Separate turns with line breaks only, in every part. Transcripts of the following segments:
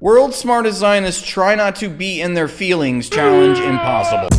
World's smartest Zionists try not to be in their feelings. Challenge impossible.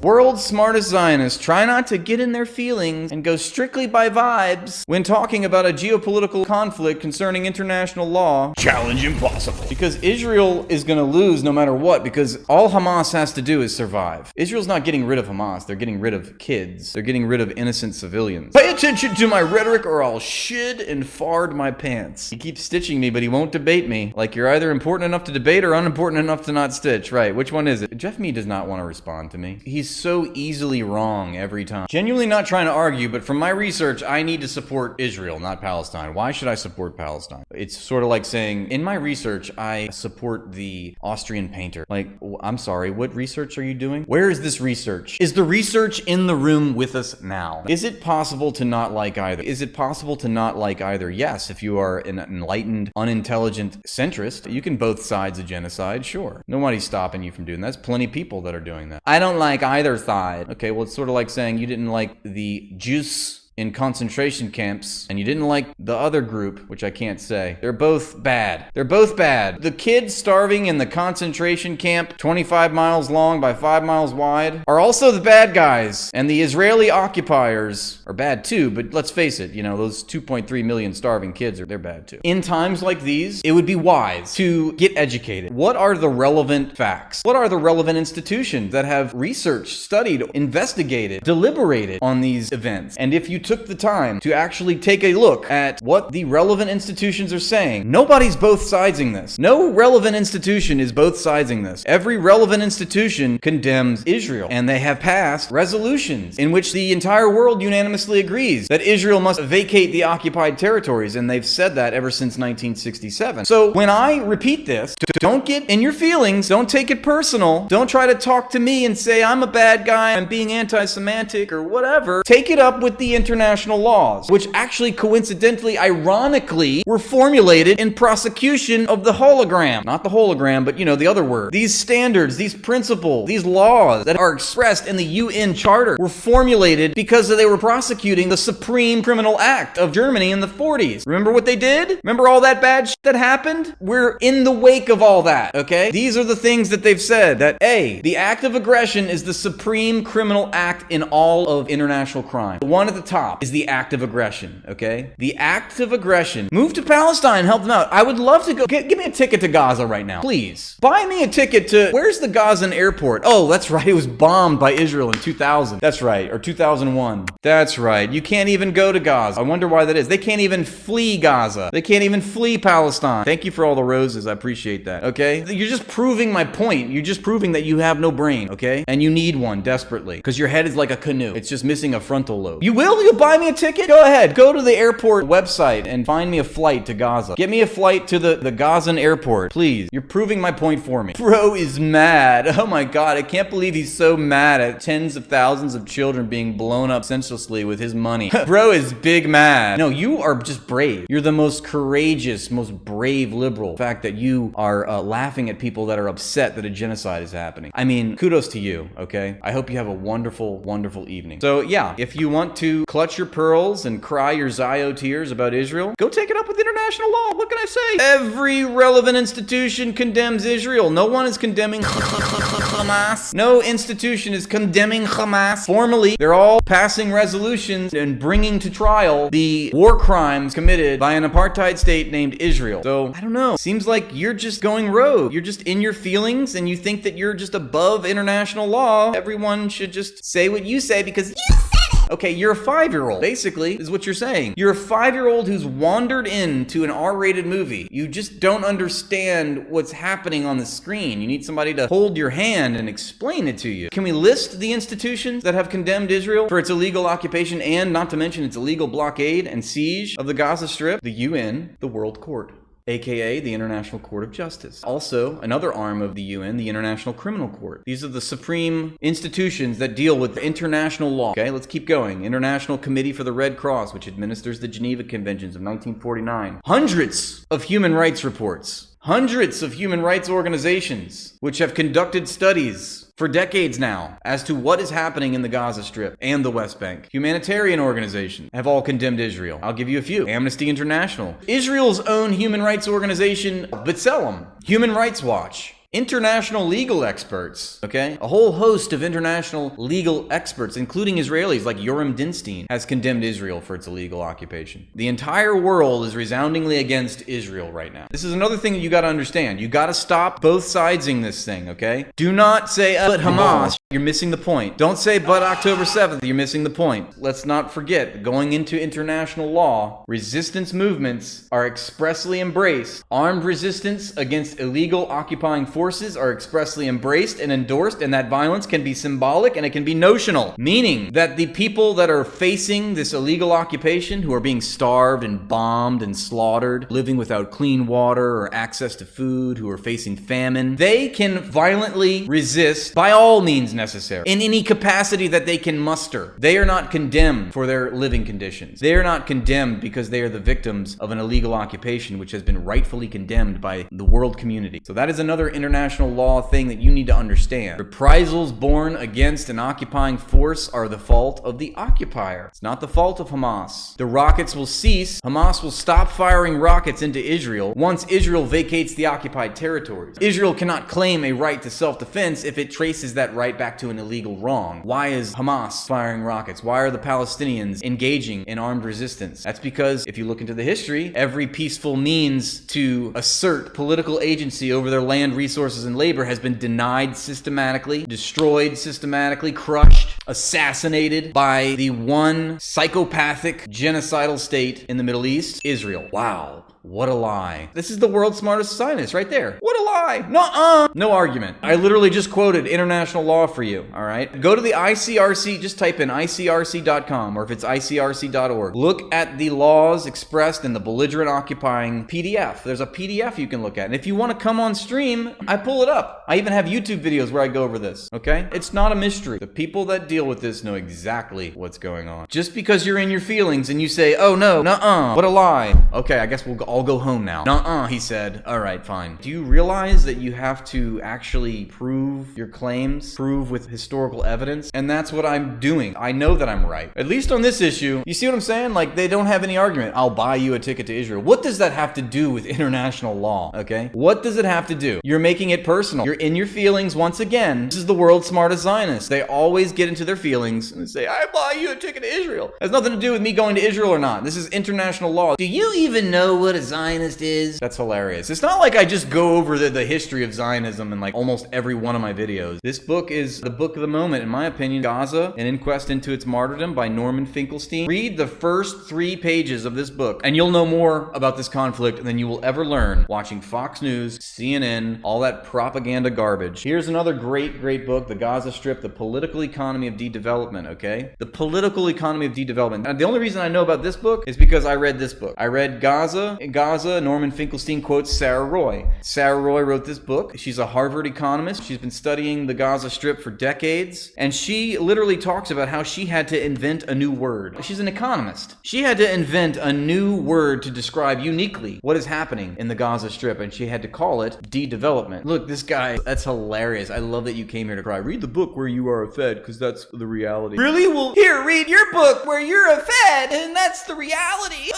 World's smartest Zionists try not to get in their feelings and go strictly by vibes when talking about a geopolitical conflict concerning international law. Challenge impossible. Because Israel is going to lose no matter what, because all Hamas has to do is survive. Israel's not getting rid of Hamas. They're getting rid of kids. They're getting rid of innocent civilians. Pay attention to my rhetoric or I'll shit and fard my pants. He keeps stitching me, but he won't debate me. Like you're either important enough to debate or unimportant enough to not stitch. Right, which one is it? Jeff Mee does not want to respond to me. He's so easily wrong every time. Genuinely not trying to argue, but from my research, I need to support Israel, not Palestine. Why should I support Palestine? It's sort of like saying, in my research, I support the Austrian painter. Like, I'm sorry, what research are you doing? Where is this research? Is the research in the room with us now? Is it possible to not like either? Is it possible to not like either? Yes, if you are an enlightened, unintelligent centrist, you can both sides of genocide, sure. Nobody's stopping you from doing that. There's plenty of people that are doing that. I don't like either side. Okay, well, it's sort of like saying you didn't like the Jews in concentration camps, and you didn't like the other group, which I can't say. They're both bad. They're both bad. The kids starving in the concentration camp, 25 miles long by 5 miles wide, are also the bad guys. And the Israeli occupiers are bad too, but let's face it, you know, those 2.3 million starving kids, they're bad too. In times like these, it would be wise to get educated. What are the relevant facts? What are the relevant institutions that have researched, studied, investigated, deliberated on these events? And if you took the time to actually take a look at what the relevant institutions are saying, nobody's both sidesing this. No relevant institution is both sidesing this. Every relevant institution condemns Israel, and they have passed resolutions in which the entire world unanimously agrees that Israel must vacate the occupied territories, and they've said that ever since 1967. So when I repeat this, don't get in your feelings, don't take it personal, don't try to talk to me and say I'm a bad guy, I'm being anti-Semitic or whatever. Take it up with the international laws, which actually coincidentally, ironically, were formulated in prosecution of the hologram. Not the hologram, but you know, the other word. These standards, these principles, these laws that are expressed in the UN Charter were formulated because they were prosecuting the Supreme Criminal Act of Germany in the 40s. Remember what they did? Remember all that bad shit that happened? We're in the wake of all that, okay? These are the things that they've said, that A, the act of aggression is the Supreme Criminal Act in all of international crime. The one at the top is the act of aggression, okay? The act of aggression. Move to Palestine, help them out. I would love to go. Give me a ticket to Gaza right now, please. Buy me a ticket to, where's the Gazan airport? Oh, that's right, it was bombed by Israel in 2000. That's right, or 2001. That's right, you can't even go to Gaza. I wonder why that is. They can't even flee Gaza. They can't even flee Palestine. Thank you for all the roses, I appreciate that, okay? You're just proving my point. You're just proving that you have no brain, okay? And you need one desperately, because your head is like a canoe. It's just missing a frontal lobe. You will? You'll buy me a ticket? Go ahead. Go to the airport website and find me a flight to Gaza. Get me a flight to the Gazan airport, please. You're proving my point for me. Bro is mad. Oh my god, I can't believe he's so mad at tens of thousands of children being blown up senselessly with his money. Bro is big mad. No, you are just brave. You're the most courageous, most brave liberal. The fact that you are laughing at people that are upset that a genocide is happening. I mean, kudos to you, okay? I hope you have a wonderful, wonderful evening. So yeah, if you want to clutch your pearls and cry your Zio tears about Israel, go take it up with international law. What can I say? Every relevant institution condemns Israel. No one is condemning Hamas. No institution is condemning Hamas. Formally, they're all passing resolutions and bringing to trial the war crimes committed by an apartheid state named Israel. So, I don't know. Seems like you're just going rogue. You're just in your feelings and you think that you're just above international law. Everyone should just say what you say because you said it. Okay, you're a 5-year-old, basically, is what you're saying. You're a 5-year-old who's wandered into an R-rated movie. You just don't understand what's happening on the screen. You need somebody to hold your hand and explain it to you. Can we list the institutions that have condemned Israel for its illegal occupation and, not to mention, its illegal blockade and siege of the Gaza Strip? The UN, the World Court, aka the International Court of Justice. Also, another arm of the UN, the International Criminal Court. These are the supreme institutions that deal with international law. Okay, let's keep going. International Committee for the Red Cross, which administers the Geneva Conventions of 1949. Hundreds of human rights reports. Hundreds of human rights organizations which have conducted studies for decades now as to what is happening in the Gaza Strip and the West Bank. Humanitarian organizations have all condemned Israel. I'll give you a few. Amnesty International, Israel's own human rights organization, B'Tselem, Human Rights Watch, international legal experts, okay? A whole host of international legal experts, including Israelis like Yoram Dinstein, has condemned Israel for its illegal occupation. The entire world is resoundingly against Israel right now. This is another thing that you gotta understand. You gotta stop both sidesing this thing, okay? Do not say, but Hamas. You're missing the point. Don't say, but October 7th. You're missing the point. Let's not forget, going into international law, resistance movements are expressly embraced. Armed resistance against illegal occupying forces are expressly embraced and endorsed, and that violence can be symbolic and it can be notional, meaning that the people that are facing this illegal occupation, who are being starved and bombed and slaughtered, living without clean water or access to food, who are facing famine, they can violently resist by all means necessary, in any capacity that they can muster. They are not condemned for their living conditions. They are not condemned because they are the victims of an illegal occupation which has been rightfully condemned by the world community. So that is another international law thing that you need to understand. Reprisals born against an occupying force are the fault of the occupier. It's not the fault of Hamas. The rockets will cease. Hamas will stop firing rockets into Israel once Israel vacates the occupied territories. Israel cannot claim a right to self-defense if it traces that right back to an illegal wrong. Why is Hamas firing rockets? Why are the Palestinians engaging in armed resistance? That's because if you look into the history, every peaceful means to assert political agency over their land, resources, and labor has been denied systematically, destroyed systematically, crushed, assassinated by the one psychopathic genocidal state in the Middle East, Israel. Wow. What a lie. This is the world's smartest Zionist right there. What a lie. Nuh-uh. No argument. I literally just quoted international law for you, all right? Go to the ICRC, just type in icrc.com, or if it's icrc.org. Look at the laws expressed in the belligerent occupying PDF. There's a PDF you can look at. And if you want to come on stream, I pull it up. I even have YouTube videos where I go over this, okay? It's not a mystery. The people that deal with this know exactly what's going on. Just because you're in your feelings and you say, oh no, nuh-uh, what a lie. Okay, I guess I'll go home now. Nuh-uh, he said. All right, fine. Do you realize that you have to actually prove your claims, prove with historical evidence? And that's what I'm doing. I know that I'm right. At least on this issue. You see what I'm saying? Like, they don't have any argument. I'll buy you a ticket to Israel. What does that have to do with international law? Okay? What does it have to do? You're making it personal. You're in your feelings once again. This is the world's smartest Zionists. They always get into their feelings and say, I buy you a ticket to Israel. It has nothing to do with me going to Israel or not. This is international law. Do you even know what a Zionist is? That's hilarious. It's not like I just go over the history of Zionism in like almost every one of my videos. This book is the book of the moment, in my opinion. Gaza, An Inquest into Its Martyrdom by Norman Finkelstein. Read the first 3 pages of this book and you'll know more about this conflict than you will ever learn watching Fox News, CNN, all that propaganda garbage. Here's another great book, The Gaza Strip, The Political Economy of De-Development, okay? The Political Economy of De-Development. Now, the only reason I know about this book is because I read this book. I read Gaza, Norman Finkelstein quotes Sarah Roy. Sarah Roy wrote this book. She's a Harvard economist. She's been studying the Gaza Strip for decades. And she literally talks about how she had to invent a new word. She's an economist. She had to invent a new word to describe uniquely what is happening in the Gaza Strip. And she had to call it de-development. Look, this guy, that's hilarious. I love that you came here to cry. Read the book where you are a Fed, because that's the reality. Really? Well, here, read your book where you're a Fed, and that's the reality.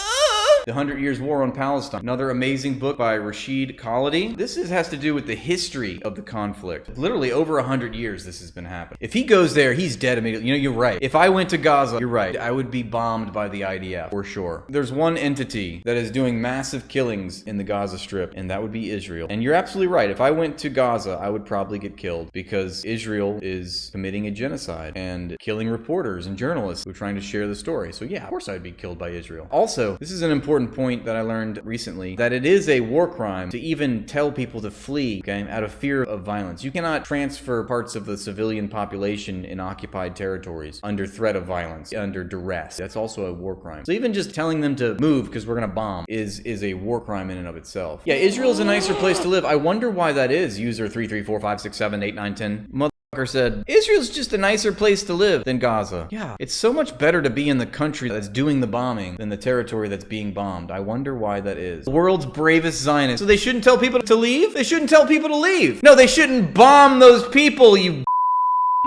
The 100 Years War on Palestine. Another amazing book by Rashid Khalidi. This has to do with the history of the conflict. Literally over 100 years this has been happening. If he goes there, he's dead immediately. You know, you're right. If I went to Gaza, you're right, I would be bombed by the IDF, for sure. There's one entity that is doing massive killings in the Gaza Strip, and that would be Israel. And you're absolutely right. If I went to Gaza, I would probably get killed because Israel is committing a genocide and killing reporters and journalists who are trying to share the story. So yeah, of course I'd be killed by Israel. Also, this is an important point that I learned recently, that it is a war crime to even tell people to flee, okay, out of fear of violence. You cannot transfer parts of the civilian population in occupied territories under threat of violence, under duress. That's also a war crime. So even just telling them to move because we're gonna bomb is a war crime in and of itself. Yeah, Israel's a nicer place to live. I wonder why that is. User 33456789110. Motherfucker said, Israel's just a nicer place to live than Gaza. Yeah, it's so much better to be in the country that's doing the bombing than the territory that's being bombed. I wonder why that is. The world's bravest Zionists. So they shouldn't tell people to leave? They shouldn't tell people to leave. No, they shouldn't bomb those people, you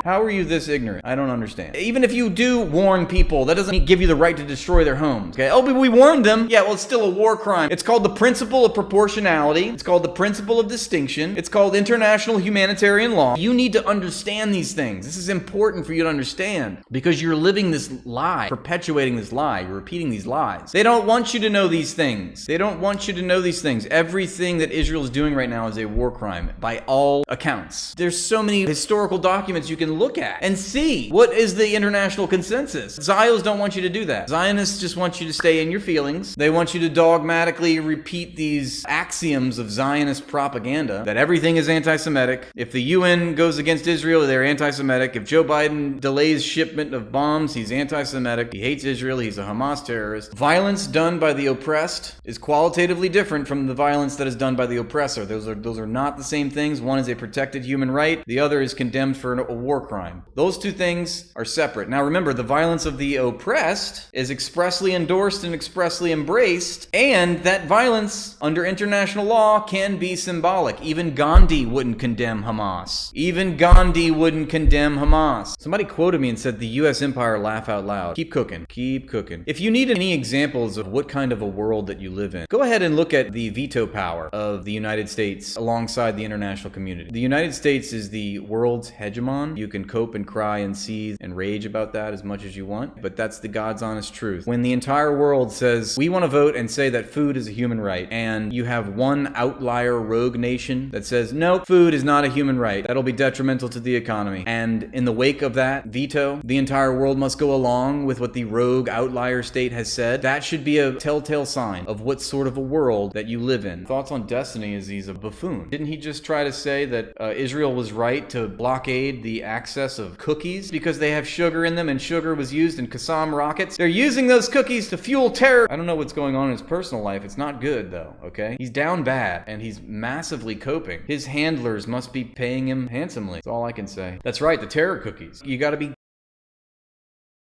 How are you this ignorant? I don't understand. Even if you do warn people, that doesn't give you the right to destroy their homes. Okay? Oh, but we warned them. Yeah, well, it's still a war crime. It's called the principle of proportionality. It's called the principle of distinction. It's called international humanitarian law. You need to understand these things. This is important for you to understand because you're living this lie, perpetuating this lie. You're repeating these lies. They don't want you to know these things. They don't want you to know these things. Everything that Israel is doing right now is a war crime by all accounts. There's so many historical documents you can look at and see what is the international consensus. Zios don't want you to do that. Zionists just want you to stay in your feelings. They want you to dogmatically repeat these axioms of Zionist propaganda that everything is anti-Semitic. If the UN goes against Israel, they're anti-Semitic. If Joe Biden delays shipment of bombs, he's anti-Semitic. He hates Israel. He's a Hamas terrorist. Violence done by the oppressed is qualitatively different from the violence that is done by the oppressor. Those are not the same things. One is a protected human right. The other is condemned for a war crime. Those two things are separate. Now remember, the violence of the oppressed is expressly endorsed and expressly embraced, and that violence under international law can be symbolic. Even Gandhi wouldn't condemn Hamas. Even Gandhi wouldn't condemn Hamas. Somebody quoted me and said, the U.S. empire, laugh out loud. Keep cooking. Keep cooking. If you need any examples of what kind of a world that you live in, go ahead and look at the veto power of the United States alongside the international community. The United States is the world's hegemon. You can cope and cry and seethe and rage about that as much as you want, but that's the God's honest truth. When the entire world says, we want to vote and say that food is a human right, and you have one outlier rogue nation that says, no, food is not a human right, that'll be detrimental to the economy. And in the wake of that veto, the entire world must go along with what the rogue outlier state has said. That should be a telltale sign of what sort of a world that you live in. Thoughts on Destiny is he's a buffoon. Didn't he just try to say that Israel was right to blockade the access of cookies because they have sugar in them and sugar was used in Qassam rockets? They're using those cookies to fuel terror. I don't know what's going on in his personal life. It's not good though, okay? He's down bad and he's massively coping. His handlers must be paying him handsomely. That's all I can say. That's right, the terror cookies. You gotta be...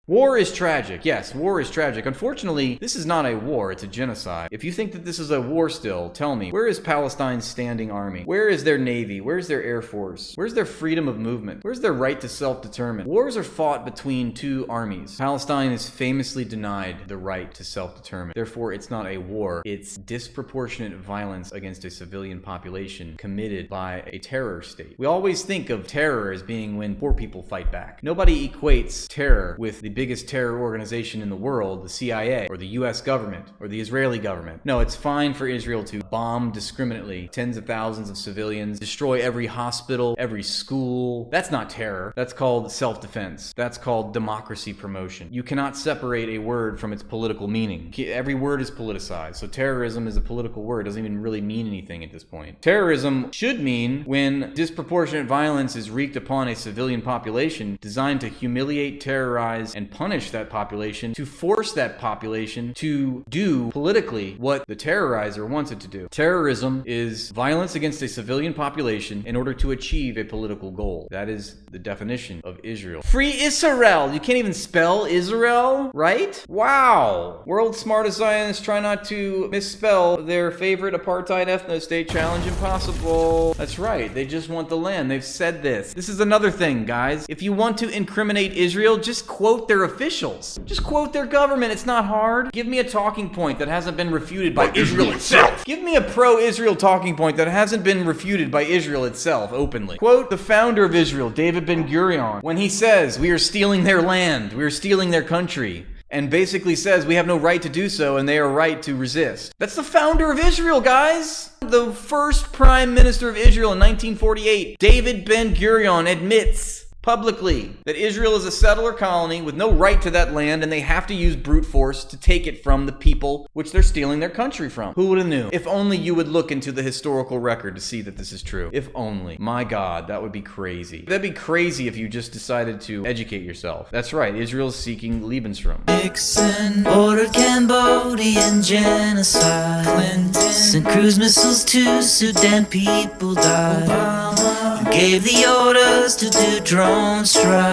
War is tragic. Yes, war is tragic. Unfortunately, this is not a war, it's a genocide. If you think that this is a war still, tell me, where is Palestine's standing army? Where is their navy? Where's their air force? Where's their freedom of movement? Where's their right to self-determine? Wars are fought between two armies. Palestine is famously denied the right to self-determine. Therefore, it's not a war. It's disproportionate violence against a civilian population committed by a terror state. We always think of terror as being when poor people fight back. Nobody equates terror with the biggest terror organization in the world, the CIA, or the US government, or the Israeli government. No, it's fine for Israel to bomb discriminately tens of thousands of civilians, destroy every hospital, every school. That's not terror. That's called self-defense. That's called democracy promotion. You cannot separate a word from its political meaning. Every word is politicized, so terrorism is a political word. It doesn't even really mean anything at this point. Terrorism should mean when disproportionate violence is wreaked upon a civilian population designed to humiliate, terrorize, and punish that population, to force that population to do politically what the terrorizer wants it to do. Terrorism is violence against a civilian population in order to achieve a political goal. That is the definition of Israel. Free Israel! You can't even spell Israel, right? Wow! World's smartest Zionists try not to misspell their favorite apartheid ethno-state. Challenge impossible. That's right, they just want the land. They've said this. This is another thing, guys. If you want to incriminate Israel, just quote their officials. Just quote their government. It's not hard. Give me a talking point that hasn't been refuted by Israel itself. Give me a pro-Israel talking point that hasn't been refuted by Israel itself openly. Quote the founder of Israel, David Ben-Gurion, when he says, we are stealing their land, we are stealing their country, and basically says we have no right to do so and they are right to resist. That's the founder of Israel, guys! The first prime minister of Israel in 1948, David Ben-Gurion, admits publicly that Israel is a settler colony with no right to that land and they have to use brute force to take it from the people which they're stealing their country from. Who would have knew? If only you would look into the historical record to see that this is true. If only. My God, that would be crazy. That'd be crazy if you just decided to educate yourself. That's right, Israel's seeking Lebensraum.
Nixon ordered Cambodian genocide. Clinton sent cruise missiles to Sudan, people died. Obama gave the orders to do drone strikes.